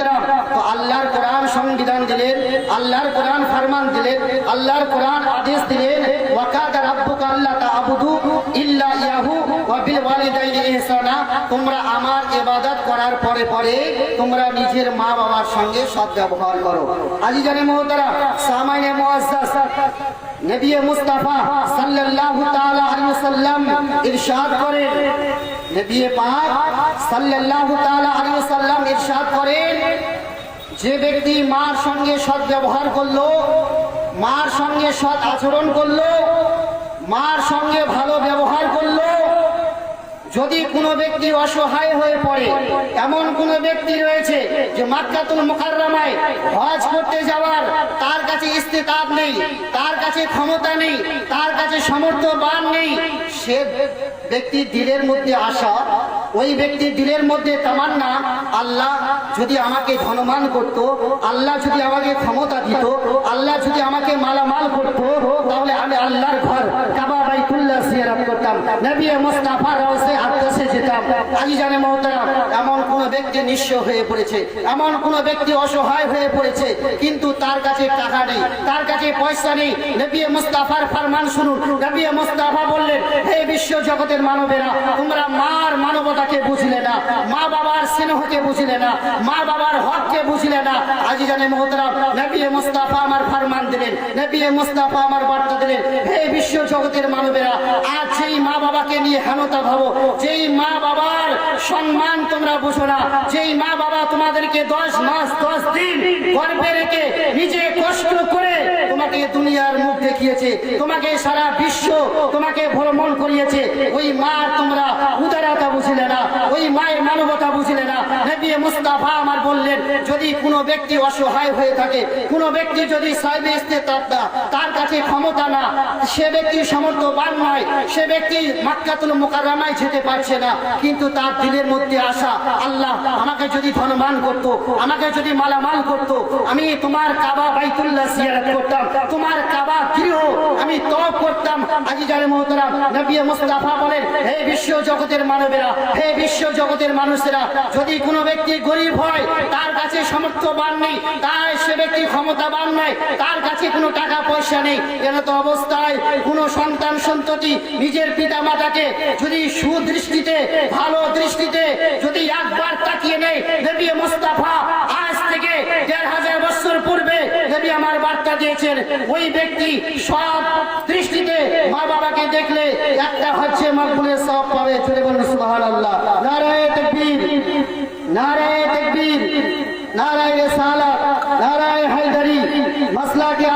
মোহতারাম, তো আল্লাহর কোরআন সংবিধান দিলেন, আল্লাহর কোরআন ফরমান দিলেন, আল্লাহর কোরআন আদেশ দিলেন, ওয়াকাদা রাব্বুকা আল্লা তা'বুদু ইল্লা ইয়াহু ওয়া বিল ওয়ালিদাইনি ইহসানা। তোমরা আমার ইবাদত করার পরে পরে তোমরা নিজের মা বাবার সঙ্গে সদ্ব্যবহার করো। আজিজানে মোহতারাম, সামাইনে মুআজ্জাজ, নবী মুস্তাফা সাল্লাল্লাহু তাআলা আলাইহি ওয়াসাল্লাম ইরশাদ করেন, নবী পাক সাল্লাল্লাহু তাআলা আলাইহি ওয়াসাল্লাম ইরশাদ করেন, যে ব্যক্তি মার সঙ্গে সদ্ব্যবহার করলো, মার সঙ্গে সৎ আচরণ করলো, মার সঙ্গে ভালো ব্যবহার করলো, যদি কোনো ব্যক্তি অসহায় হয়ে পড়ে, এমন কোন ব্যক্তি রয়েছে যে মক্কাতুল মুকাররমায় হজ করতে যাওয়ার তার কাছে ইস্তেতাব নেই, তার কাছে ক্ষমতা নেই, তার কাছে সামর্থ্যবান নেই, সে ব্যক্তির দিলের মধ্যে আশা, ওই ব্যক্তির দিলের মধ্যে তামান্না, আল্লাহ যদি আমাকে ধনবান করত, আল্লাহ যদি আমাকে ক্ষমতা দিত, আল্লাহ যদি আমাকে মালামাল করত, তাহলে আমি আল্লাহর ঘর কাবা বাইতুল্লাহ জিয়ারত করতাম, নবী মুস্তাফার রওজা আকদাসে যেতাম। আজিজানে মোহতারাম, এমন কোন ব্যক্তি নিঃস্ব হয়ে পড়েছে, এমন কোন ব্যক্তি অসহায় হয়ে পড়েছে, কিন্তু তার কাছে টাকা নেই, তার কাছে পয়সা নেই। নবী মুস্তাফার ফরমান শুনুন, নবী মুস্তাফা বললেন, হে বিশ্ব জগতের মানবেরা, তোমরা মার মানবতাকে বুঝলে না, মা বাবার স্নেহকে বুঝলে না, মা বাবার হককে বুঝলে না। আজিজানে মোহতারাম, নবী মুস্তাফা আমার ফরমান দিলেন, নবী মুস্তাফা আমার বার্তা দিলেন, হে বিশ্ব জগতের মানবেরা, আজ যেই মা বাবাকে নিয়ে হেনতা ভাবো, যেই মা বাবার সম্মান তোমরা বুঝো না, যেই মা বাবা তোমাদেরকে 10 মাস 10 দিন গর্ভে রেখে নিজে কষ্ট করে তোমাকে দুনিয়ার মুখ দেখিয়েছে, তোমাকে সারা বিশ্ব তোমাকে ভ্রমণ করিয়েছে, ওই মা তোমরা উদারতা বুঝলে না, ওই মায়ের মানবতা বুঝলে না। নবী মুস্তাফা আমার বললেন, যদি কোনো ব্যক্তি অসহায় হয়ে থাকে, কোনো ব্যক্তি যদি সাহেবে ইস্তেতাব না, তার কাছে ক্ষমতা না, সে ব্যক্তি সামর্থ্যবান নয়, সে ব্যক্তি মক্কাতুল মুকাররমায় যেতে পারছে না, কিন্তু তার দিলের মধ্যে আশা, আল্লাহ আমাকে যদি ধনবান করত, আমাকে যদি মালামাল করত, আমি তোমার কাবা বাইতুল্লাহ জিয়ারত করতাম, তোমার কাবা গৃহ আমি তওয়াফ করতাম। আজিজানে মোহতারাম, নবী মুস্তাফা বলেন, হে বিশ্ব জগতের মানবেরা, হে বিশ্ব জগতের মানুষেরা, যদি কোনো ব্যক্তি গরিব হয়, তার কাছে সামর্থ্যবান নেই, তাই সে ব্যক্তি ক্ষমতাবান নয়, তার কাছে কোনো টাকা পয়সা নেই, এমত অবস্থায় কোনো সন্তান সন্ততি নিজের পিতা মাতাকে যদি সুদৃষ্টিতে, ভালো দৃষ্টিতে যদি একবার তাকিয়ে নেই, নবী মুস্তাফা আজ থেকে ১৫০০ বছর পূর্বে নবী আমার বার্তা দিয়েছেন, ওই ব্যক্তি সব দৃষ্টিতে মা বাবাকে দেখলে একটা হচ্ছে মকবুলের সওয়াব পাবে। চলে বলুন সুবহানাল্লাহ। নারায়ে তাকবীর, নারায়ে তাকবীর, নারায়ে রিসালাত, নারায়ে হায়দারি, মাসলাকে